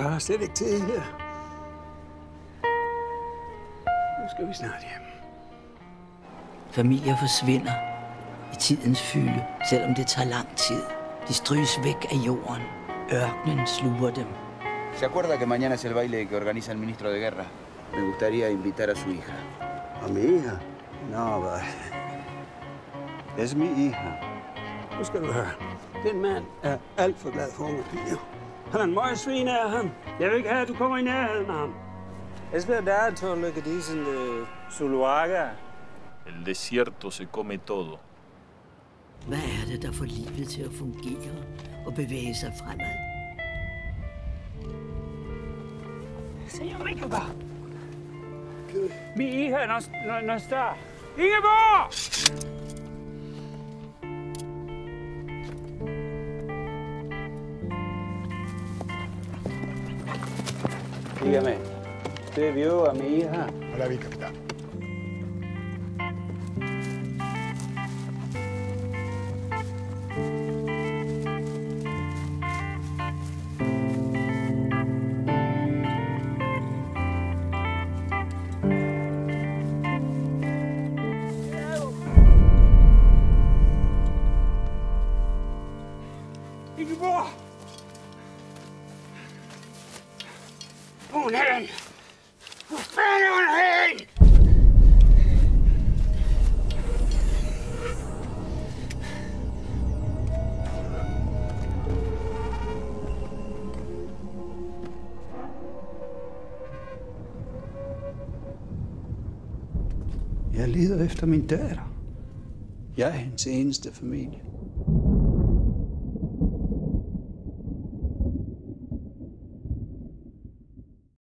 hører slet ikke til her. Nu skal vi snart hjem. Familier forsvinder i tidens fylde, selvom det tager lang tid. De stryges væk af jorden. Ørkenen sluger dem. ¿Se acuerda que mañana es el baile que organiza el ministro de Guerra? Me gustaría invitar a su hija. ¿A mi hija? No, but... Es mi hija. Nu skal du høre. Den mand er alt for glad for unge piger. Han er en møgsvin af ham. Jeg vil ikke have, at du kommer i nærheden af ham. Es verdad todo lo que dicen de Zuluaga. El desierto se come todo. Hvad er det, der får livet til at fungere og bevæge sig fremad? Señorita, mi hija no está. Ingeborg! Dígame, ¿usted vio a mi hija? No la vi, capitán. Ingeborg! Hvor er hun hen? Hvor fanden er hun hen? Jeg leder efter min datter. Jeg er hendes eneste familie.